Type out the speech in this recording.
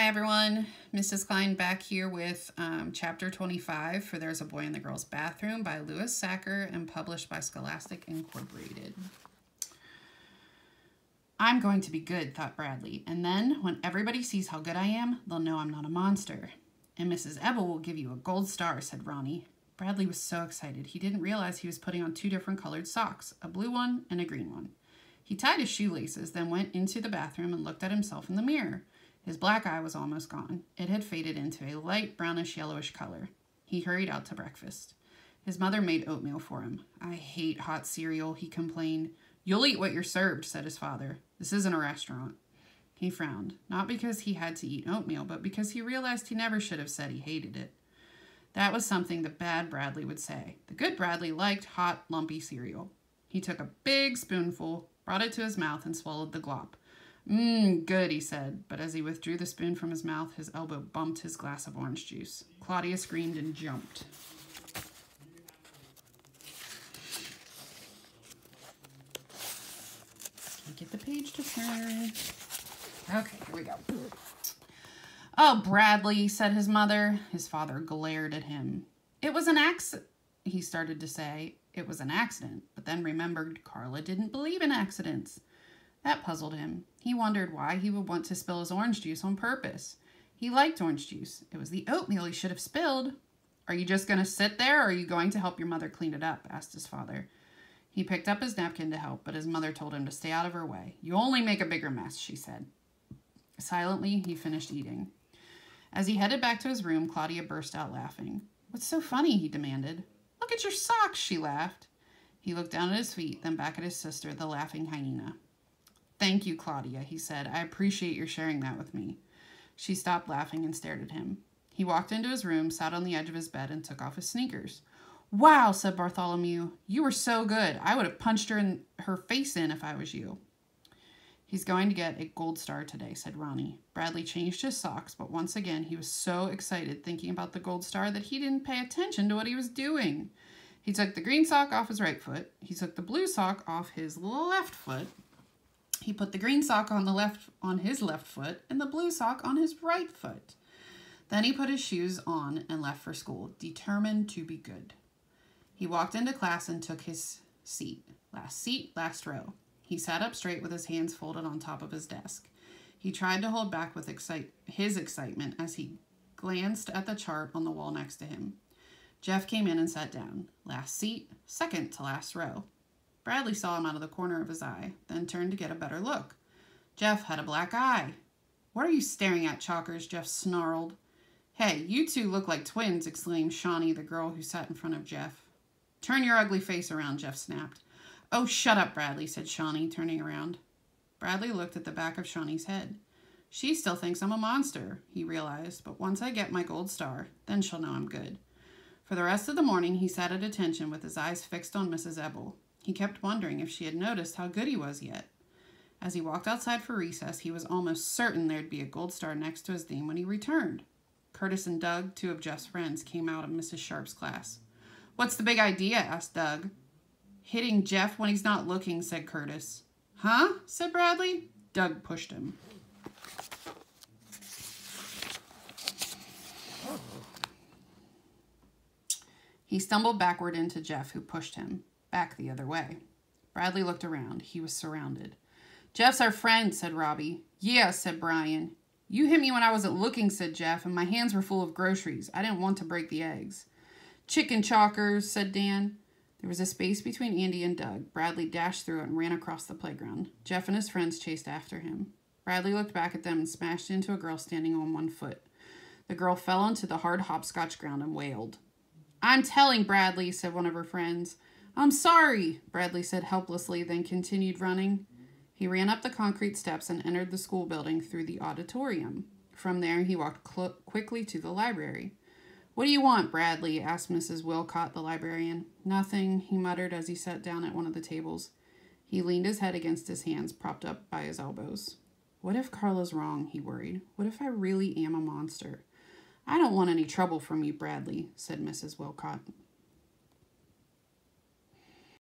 Hi everyone, Mrs. Klein back here with chapter 25 for There's a Boy in the Girls' Bathroom by Louis Sachar and published by Scholastic Incorporated. I'm going to be good, thought Bradley, and then when everybody sees how good I am, they'll know I'm not a monster. And Mrs. Ebel will give you a gold star, said Ronnie. Bradley was so excited he didn't realize he was putting on two different colored socks, a blue one and a green one. He tied his shoelaces, then went into the bathroom and looked at himself in the mirror. His black eye was almost gone. It had faded into a light brownish-yellowish color. He hurried out to breakfast. His mother made oatmeal for him. I hate hot cereal, he complained. You'll eat what you're served, said his father. This isn't a restaurant. He frowned, not because he had to eat oatmeal, but because he realized he never should have said he hated it. That was something the bad Bradley would say. The good Bradley liked hot, lumpy cereal. He took a big spoonful, brought it to his mouth, and swallowed the glop. Good, he said, but as he withdrew the spoon from his mouth, his elbow bumped his glass of orange juice. Claudia screamed and jumped. Get the page to turn. Okay, here we go. Oh, Bradley, said his mother. His father glared at him. It was an accident, he started to say. It was an accident, but then remembered Carla didn't believe in accidents. That puzzled him. He wondered why he would want to spill his orange juice on purpose. He liked orange juice. It was the oatmeal he should have spilled. Are you just going to sit there, or are you going to help your mother clean it up? Asked his father. He picked up his napkin to help, but his mother told him to stay out of her way. You only make a bigger mess, she said. Silently, he finished eating. As he headed back to his room, Claudia burst out laughing. What's so funny? He demanded. Look at your socks, she laughed. He looked down at his feet, then back at his sister, the laughing hyena. Thank you, Claudia, he said. I appreciate your sharing that with me. She stopped laughing and stared at him. He walked into his room, sat on the edge of his bed, and took off his sneakers. Wow, said Bartholomew. You were so good. I would have punched her face in if I was you. He's going to get a gold star today, said Ronnie. Bradley changed his socks, but once again he was so excited thinking about the gold star that he didn't pay attention to what he was doing. He took the green sock off his right foot. He took the blue sock off his left foot. He put the green sock on his left foot and the blue sock on his right foot. Then he put his shoes on and left for school, determined to be good. He walked into class and took his seat. Last seat, last row. He sat up straight with his hands folded on top of his desk. He tried to hold back with his excitement as he glanced at the chart on the wall next to him. Jeff came in and sat down. Last seat, second to last row. Bradley saw him out of the corner of his eye, then turned to get a better look. Jeff had a black eye. What are you staring at, Chalkers? Jeff snarled. Hey, you two look like twins, exclaimed Shawnee, the girl who sat in front of Jeff. Turn your ugly face around, Jeff snapped. Oh, shut up, Bradley, said Shawnee, turning around. Bradley looked at the back of Shawnee's head. She still thinks I'm a monster, he realized, but once I get my gold star, then she'll know I'm good. For the rest of the morning, he sat at attention with his eyes fixed on Mrs. Ebel. He kept wondering if she had noticed how good he was yet. As he walked outside for recess, he was almost certain there'd be a gold star next to his name when he returned. Curtis and Doug, two of Jeff's friends, came out of Mrs. Sharp's class. What's the big idea? Asked Doug. Hitting Jeff when he's not looking, said Curtis. Huh? Said Bradley. Doug pushed him. He stumbled backward into Jeff, who pushed him. Back the other way. Bradley looked around. He was surrounded. Jeff's our friend, said Robbie. Yeah, said Brian. You hit me when I wasn't looking, said Jeff, and my hands were full of groceries. I didn't want to break the eggs. Chicken chalkers, said Dan. There was a space between Andy and Doug. Bradley dashed through it and ran across the playground. Jeff and his friends chased after him. Bradley looked back at them and smashed into a girl standing on one foot. The girl fell onto the hard hopscotch ground and wailed. I'm telling Bradley, said one of her friends. I'm sorry, Bradley said helplessly, then continued running. He ran up the concrete steps and entered the school building through the auditorium. From there, he walked quickly to the library. What do you want, Bradley? Asked Mrs. Wilcott, the librarian. Nothing, he muttered as he sat down at one of the tables. He leaned his head against his hands, propped up by his elbows. What if Carla's wrong, he worried. What if I really am a monster? I don't want any trouble from you, Bradley, said Mrs. Wilcott.